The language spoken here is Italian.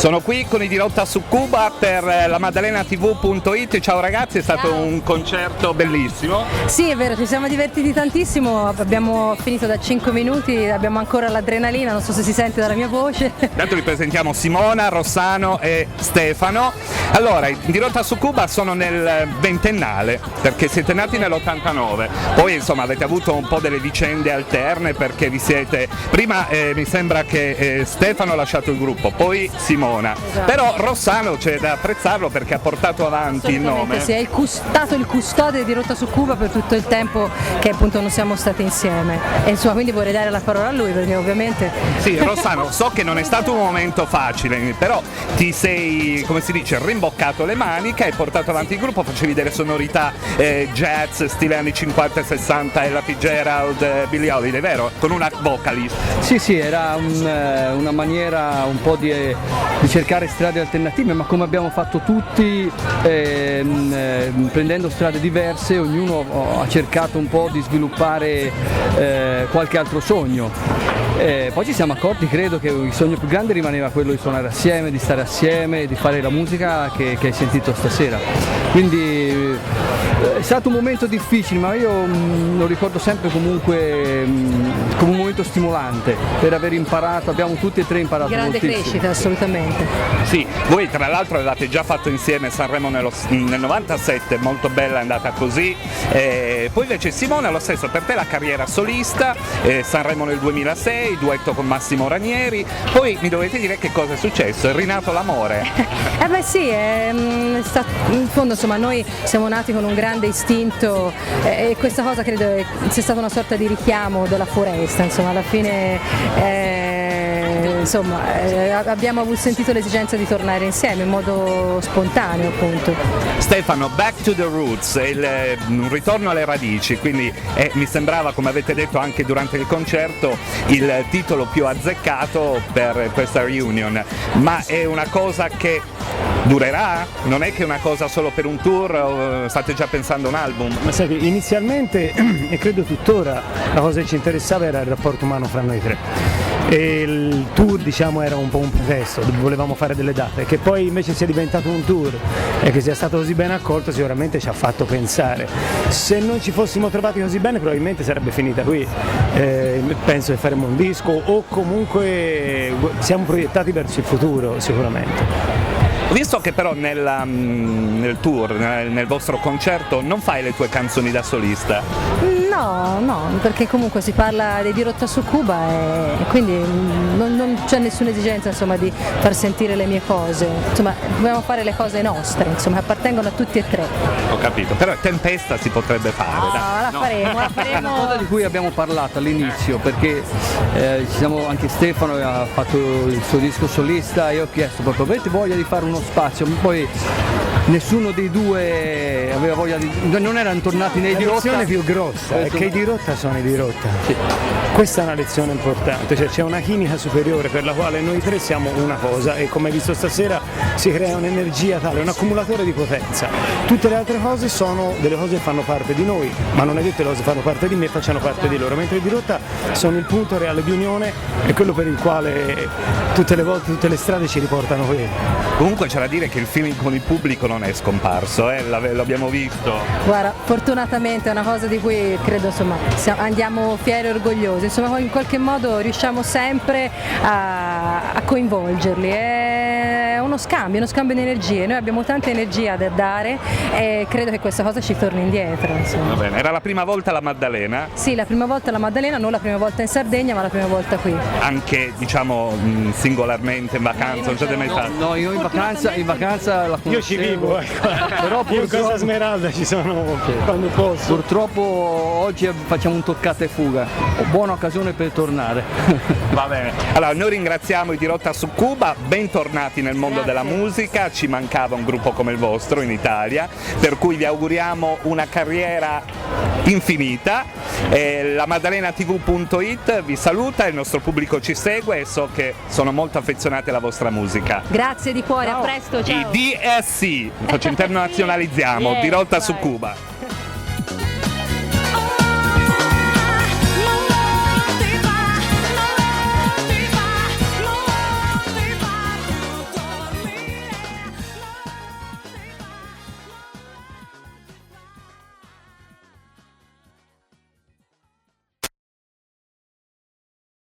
Sono qui con i Dirotta su Cuba per la MaddalenaTV.it. Ciao ragazzi, è stato un concerto bellissimo. Sì, è vero, ci siamo divertiti tantissimo, abbiamo finito da 5 minuti, abbiamo ancora l'adrenalina, non so se si sente dalla mia voce. Intanto vi presentiamo Simona, Rossano e Stefano. Allora, i Dirotta su Cuba sono nel ventennale, perché siete nati nell'89, poi insomma avete avuto un po' delle vicende alterne perché vi siete, prima mi sembra che Stefano ha lasciato il gruppo, poi Simona. Esatto. Però Rossano c'è da apprezzarlo perché ha portato avanti il nome. Sì, è stato il custode di Rotta su Cuba per tutto il tempo che appunto non siamo stati insieme. E insomma, quindi vorrei dare la parola a lui perché ovviamente. Sì, Rossano, so che non è stato un momento facile, però ti sei, come si dice, rimboccato le maniche, hai portato avanti il gruppo, facevi delle sonorità jazz, stile anni 50 e 60, Ella Fitzgerald, Billie Holiday, vero? Con una vocalist. Sì, era una maniera un po' di cercare strade alternative, ma come abbiamo fatto tutti, prendendo strade diverse, ognuno ha cercato un po' di sviluppare qualche altro sogno. Poi ci siamo accorti, credo, che il sogno più grande rimaneva quello di suonare assieme, di stare assieme, di fare la musica che hai sentito stasera. Quindi è stato un momento difficile, ma io lo ricordo sempre comunque come un momento stimolante per aver imparato, abbiamo tutti e tre imparato Grande moltissimo. crescita, assolutamente. Sì, voi tra l'altro avevate già fatto insieme Sanremo nel 97, molto bella, è andata così. Poi invece Simone, lo stesso, per te la carriera solista, Sanremo nel 2006, duetto con Massimo Ranieri, poi mi dovete dire che cosa è successo, è rinato l'amore. Beh sì, in fondo insomma noi siamo nati con un grande istinto e questa cosa credo sia stata una sorta di richiamo della foresta, insomma alla fine abbiamo sentito l'esigenza di tornare insieme in modo spontaneo appunto. Stefano, Back to the Roots, un ritorno alle radici, quindi mi sembrava, come avete detto anche durante il concerto, il titolo più azzeccato per questa reunion, ma è una cosa che durerà? Non è che è una cosa solo per un tour o state già pensando a un album? Ma sai che inizialmente, e credo tuttora, la cosa che ci interessava era il rapporto umano fra noi tre. E il tour diciamo era un po' un pretesto, volevamo fare delle date, che poi invece sia diventato un tour e che sia stato così ben accolto sicuramente ci ha fatto pensare. Se non ci fossimo trovati così bene probabilmente sarebbe finita qui, penso che faremo un disco o comunque siamo proiettati verso il futuro sicuramente. Ho visto che però nel tour, nel vostro concerto, non fai le tue canzoni da solista. No, perché comunque si parla dei Dirotta su Cuba e quindi non c'è nessuna esigenza insomma di far sentire le mie cose, insomma dobbiamo fare le cose nostre, insomma appartengono a tutti e tre. Ho capito, però Tempesta si potrebbe fare. La faremo. Una cosa di cui abbiamo parlato all'inizio, perché anche Stefano ha fatto il suo disco solista e ho chiesto proprio, avete voglia di fare uno spazio? Poi nessuno dei due aveva voglia di. Non erano tornati nei Dirotta. La lezione più grossa è che i Dirotta sono i Dirotta. Sì. Questa è una lezione importante, cioè c'è una chimica superiore per la quale noi tre siamo una cosa e come hai visto stasera si crea un'energia tale, un accumulatore di potenza. Tutte le altre cose sono delle cose che fanno parte di noi, ma non è detto che le cose fanno parte di me e facciano parte di loro, mentre i Dirotta sono il punto reale di unione e quello per il quale tutte le volte, tutte le strade ci riportano qui. Comunque c'è da dire che il feeling con il pubblico non è scomparso, l'abbiamo visto. Guarda, fortunatamente è una cosa di cui credo insomma andiamo fieri e orgogliosi, insomma in qualche modo riusciamo sempre a coinvolgerli, è uno scambio di energie, noi abbiamo tanta energia da dare e credo che questa cosa ci torni indietro. Insomma. Va bene, era la prima volta alla Maddalena? Sì, la prima volta alla Maddalena, non la prima volta in Sardegna ma la prima volta qui. Anche diciamo singolarmente in vacanza, non siete mai stati? No, io in vacanza la conoscevo. Io ci vivo, però io in Casa Smeralda ci sono quando posso. Purtroppo oggi facciamo un toccata e fuga, buona occasione per tornare. Va bene, allora noi ringraziamo i Dirotta su Cuba, bentornati nel mondo della musica, ci mancava un gruppo come il vostro in Italia, per cui vi auguriamo una carriera infinita. La MaddalenaTV.it vi saluta, il nostro pubblico ci segue e so che sono molto affezionati alla vostra musica. Grazie di cuore, a presto, ciao! I DSC, internazionalizziamo, Dirotta su Cuba.